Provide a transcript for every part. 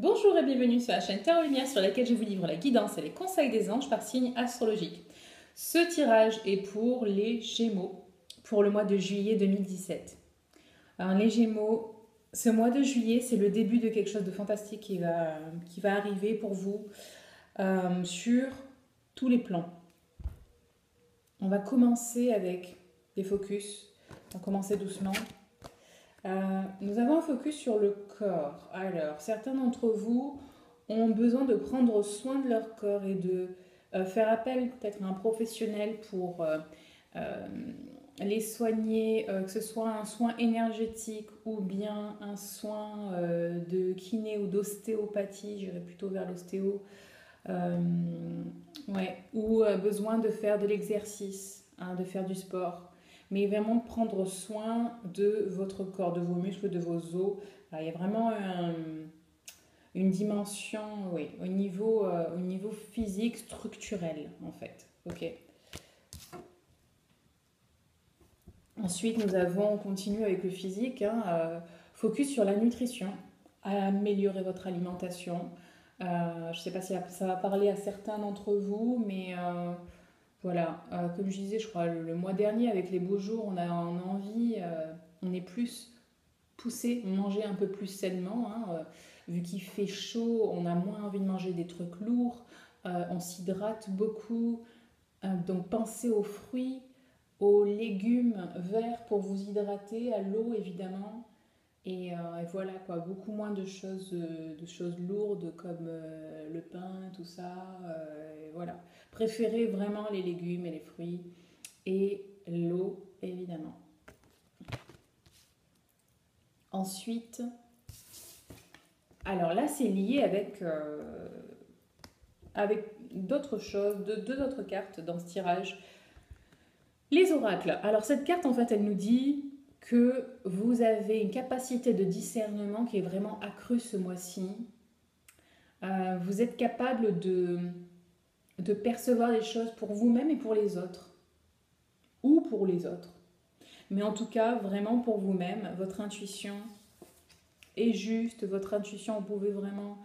Bonjour et bienvenue sur la chaîne Terre Lumière sur laquelle je vous livre la guidance et les conseils des anges par signe astrologique. Ce tirage est pour les Gémeaux pour le mois de juillet 2017. Alors les Gémeaux, ce mois de juillet, c'est le début de quelque chose de fantastique qui va arriver pour vous sur tous les plans. On va commencer avec des focus, on va commencer doucement. Nous avons un focus sur le corps. Alors, certains d'entre vous ont besoin de prendre soin de leur corps et de faire appel peut-être à un professionnel pour les soigner, que ce soit un soin énergétique ou bien un soin de kiné ou d'ostéopathie, j'irais plutôt vers l'ostéo, ouais, ou besoin de faire de l'exercice, hein, de faire du sport mais vraiment prendre soin de votre corps, de vos muscles, de vos os. Alors, il y a vraiment une dimension oui, au niveau physique, structurel en fait. Ok. Ensuite, on continue avec le physique. Focus sur la nutrition, améliorer votre alimentation. Je ne sais pas si ça va parler à certains d'entre vous, mais voilà, comme je disais, je crois le mois dernier avec les beaux jours, on a envie, on est plus poussé, manger un peu plus sainement. Vu qu'il fait chaud, on a moins envie de manger des trucs lourds, on s'hydrate beaucoup. Donc pensez aux fruits, aux légumes verts pour vous hydrater, à l'eau évidemment. Et voilà quoi, beaucoup moins de choses lourdes comme le pain, tout ça. Voilà. Préférez vraiment les légumes et les fruits et l'eau évidemment. Ensuite, alors là c'est lié avec d'autres choses, deux autres cartes dans ce tirage. Les oracles. Alors cette carte en fait elle nous dit que vous avez une capacité de discernement qui est vraiment accrue ce mois-ci. Vous êtes capable de percevoir les choses pour vous-même et pour les autres. Ou pour les autres. Mais en tout cas, vraiment pour vous-même, votre intuition est juste. Votre intuition, vous pouvez vraiment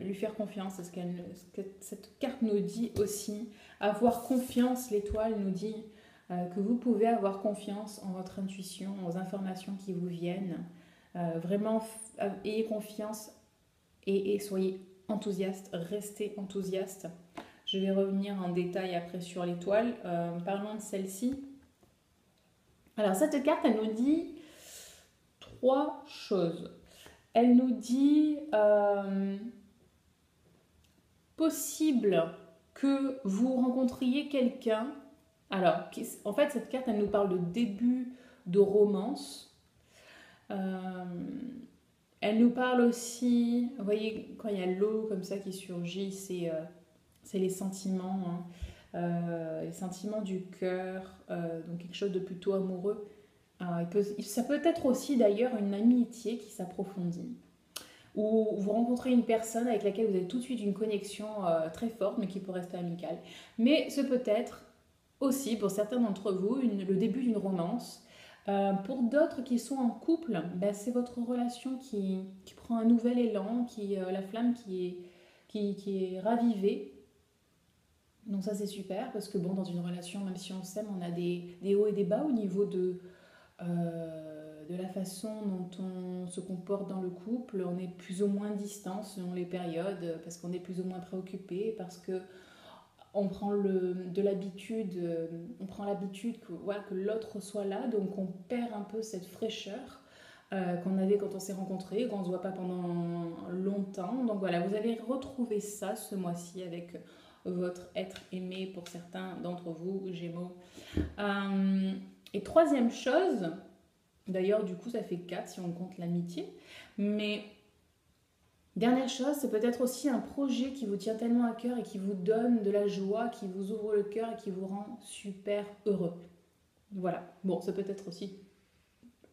lui faire confiance. C'est ce que cette carte nous dit aussi. Avoir confiance, l'étoile nous dit que vous pouvez avoir confiance en votre intuition, aux informations qui vous viennent. Vraiment, ayez confiance et soyez enthousiaste, restez enthousiaste. Je vais revenir en détail après sur l'étoile. Parlons de celle-ci. Alors cette carte, elle nous dit trois choses. Elle nous dit possible que vous rencontriez quelqu'un. Alors, en fait, cette carte, elle nous parle de début de romance. Elle nous parle aussi, vous voyez, quand il y a l'eau comme ça qui surgit, c'est les sentiments, les sentiments du cœur, donc quelque chose de plutôt amoureux. Ça peut être aussi d'ailleurs une amitié qui s'approfondit, ou vous rencontrez une personne avec laquelle vous avez tout de suite une connexion très forte, mais qui peut rester amicale. Mais ce peut être aussi, pour certains d'entre vous, le début d'une romance. Pour d'autres qui sont en couple, c'est votre relation qui prend un nouvel élan, la flamme qui est ravivée. Donc ça c'est super parce que bon, dans une relation, même si on s'aime, on a des hauts et des bas au niveau de la façon dont on se comporte dans le couple. On est plus ou moins distant selon les périodes parce qu'on est plus ou moins préoccupé, parce que on prend l'habitude que l'autre soit là, donc on perd un peu cette fraîcheur qu'on avait quand on s'est rencontrés, qu'on ne se voit pas pendant longtemps. Donc voilà, vous allez retrouver ça ce mois-ci avec votre être aimé pour certains d'entre vous, Gémeaux. Et troisième chose, d'ailleurs du coup ça fait 4 si on compte l'amitié, mais dernière chose, c'est peut-être aussi un projet qui vous tient tellement à cœur et qui vous donne de la joie, qui vous ouvre le cœur et qui vous rend super heureux. Voilà. Bon, ça peut être aussi,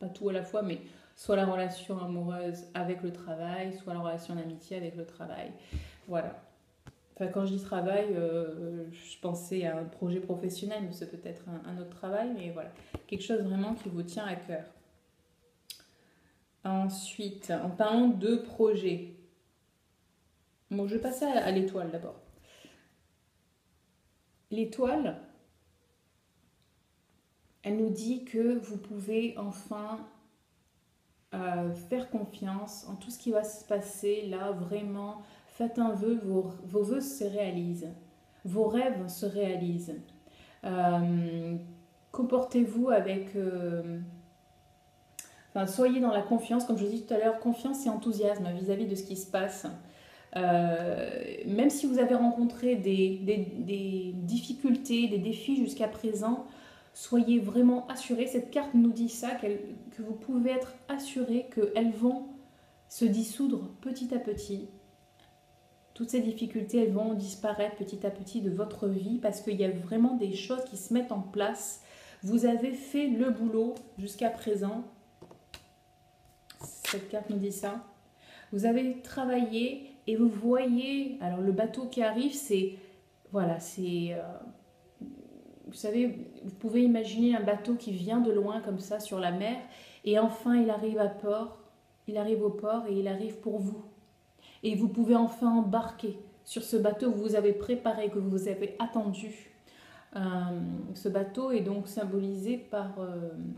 pas tout à la fois, mais soit la relation amoureuse avec le travail, soit la relation d'amitié avec le travail. Voilà. Enfin, quand je dis travail, je pensais à un projet professionnel, mais c'est peut-être un autre travail, mais voilà. Quelque chose vraiment qui vous tient à cœur. Ensuite, en parlant de projet, Bon, je vais passer à l'étoile d'abord. L'étoile, elle nous dit que vous pouvez enfin faire confiance en tout ce qui va se passer là, vraiment. Faites un vœu, vos vœux se réalisent, vos rêves se réalisent. Euh, Comportez-vous avec... enfin, soyez dans la confiance, comme je vous dis tout à l'heure, confiance et enthousiasme vis-à-vis de ce qui se passe. Même si vous avez rencontré des difficultés, des défis jusqu'à présent, soyez vraiment assurés. Cette carte nous dit ça, que vous pouvez être assurés qu'elles vont se dissoudre petit à petit. Toutes ces difficultés, elles vont disparaître petit à petit de votre vie parce qu'il y a vraiment des choses qui se mettent en place. Vous avez fait le boulot jusqu'à présent. Cette carte nous dit ça. Vous avez travaillé et vous voyez, alors le bateau qui arrive, c'est, voilà, c'est, vous savez, vous pouvez imaginer un bateau qui vient de loin comme ça sur la mer et enfin il arrive à port, il arrive au port et il arrive pour vous. Et vous pouvez enfin embarquer sur ce bateau que vous avez préparé, que vous avez attendu. Ce bateau est donc symbolisé par,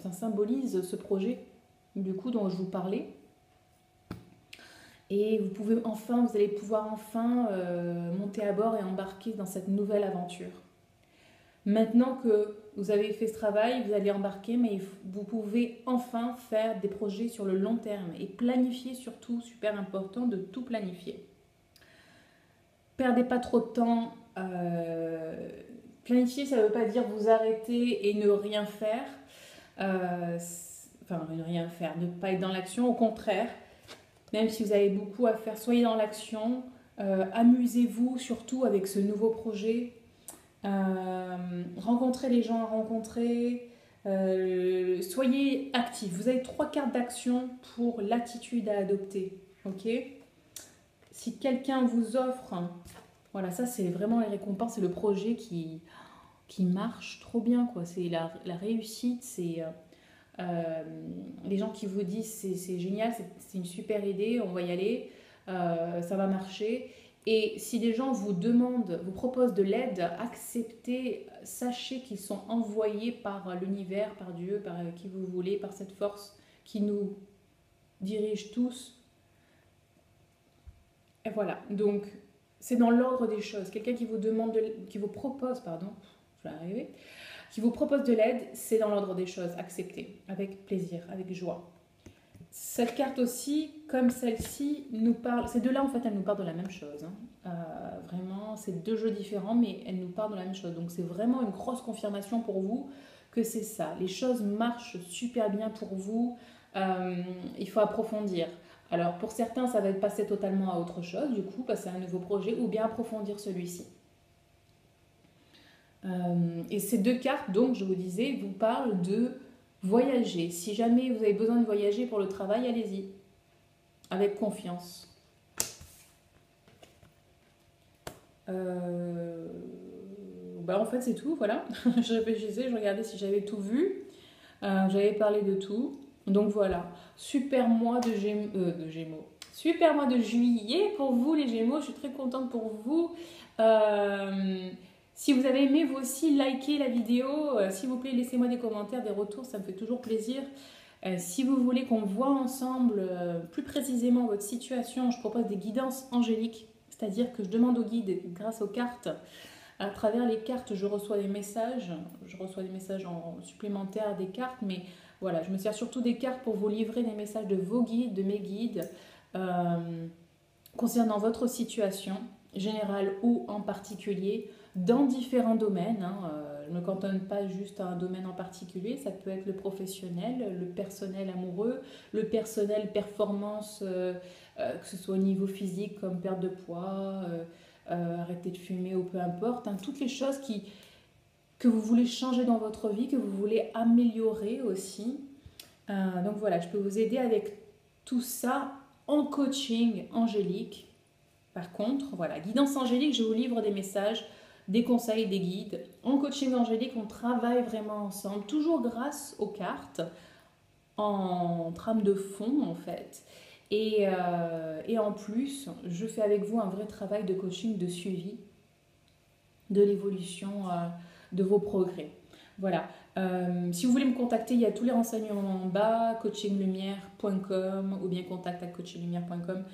ça symbolise ce projet du coup dont je vous parlais. Et vous allez pouvoir enfin monter à bord et embarquer dans cette nouvelle aventure. Maintenant que vous avez fait ce travail, vous allez embarquer, mais vous pouvez enfin faire des projets sur le long terme et planifier surtout, super important de tout planifier. Perdez pas trop de temps. Planifier, ça ne veut pas dire vous arrêter et ne rien faire. Enfin, ne rien faire, ne pas être dans l'action. Au contraire, même si vous avez beaucoup à faire, soyez dans l'action. Amusez-vous surtout avec ce nouveau projet. Rencontrez les gens à rencontrer. Soyez actifs. Vous avez 3 cartes d'action pour l'attitude à adopter. Ok ? Si quelqu'un vous offre, voilà, ça c'est vraiment les récompenses, c'est le projet qui marche trop bien, quoi. C'est la réussite, c'est les gens qui vous disent c'est génial, c'est une super idée, on va y aller, ça va marcher. Et si des gens vous demandent, vous proposent de l'aide, acceptez, sachez qu'ils sont envoyés par l'univers, par Dieu, par qui vous voulez, par cette force qui nous dirige tous. Et voilà, donc c'est dans l'ordre des choses. Quelqu'un qui vous demande, qui vous propose, pardon, je vais arriver, qui vous propose de l'aide, c'est dans l'ordre des choses. Acceptez, avec plaisir, avec joie. Cette carte aussi, comme celle-ci, nous parle. Ces deux-là, en fait, elles nous parlent de la même chose. Vraiment, c'est 2 jeux différents, mais elles nous parlent de la même chose. Donc, c'est vraiment une grosse confirmation pour vous que c'est ça. Les choses marchent super bien pour vous. Il faut approfondir. Alors, pour certains, ça va être passer totalement à autre chose, du coup, passer à un nouveau projet, ou bien approfondir celui-ci. Et ces 2 cartes, donc, je vous disais, vous parlent de voyager. Si jamais vous avez besoin de voyager pour le travail, allez-y, avec confiance. En fait, c'est tout, voilà. Je réfléchissais, je regardais si j'avais tout vu. J'avais parlé de tout. Donc voilà, super mois de Gémeaux. Super mois de juillet pour vous les Gémeaux, je suis très contente pour vous. Si vous avez aimé, vous aussi, likez la vidéo. S'il vous plaît, laissez-moi des commentaires, des retours, ça me fait toujours plaisir. Si vous voulez qu'on voit ensemble plus précisément votre situation, je propose des guidances angéliques. C'est-à-dire que je demande au guide, grâce aux cartes, à travers les cartes, je reçois des messages. Je reçois des messages en supplémentaire des cartes, mais voilà, je me sers surtout des cartes pour vous livrer des messages de vos guides, de mes guides, concernant votre situation générale ou en particulier, dans différents domaines. Je ne me cantonne pas juste à un domaine en particulier, ça peut être le professionnel, le personnel amoureux, le personnel performance, que ce soit au niveau physique comme perte de poids, arrêter de fumer ou peu importe, toutes les choses que vous voulez changer dans votre vie, que vous voulez améliorer aussi. Donc voilà, je peux vous aider avec tout ça en coaching angélique. Par contre, voilà, guidance angélique, je vous livre des messages, des conseils, des guides. En coaching angélique, on travaille vraiment ensemble, toujours grâce aux cartes, en trame de fond en fait. Et en plus, je fais avec vous un vrai travail de coaching, de suivi de l'évolution de vos progrès. Voilà. Si vous voulez me contacter, il y a tous les renseignements en bas, coachinglumière.com ou bien contact@coachinglumière.com.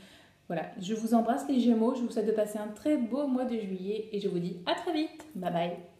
Voilà, je vous embrasse les Gémeaux, je vous souhaite de passer un très beau mois de juillet et je vous dis à très vite. Bye bye.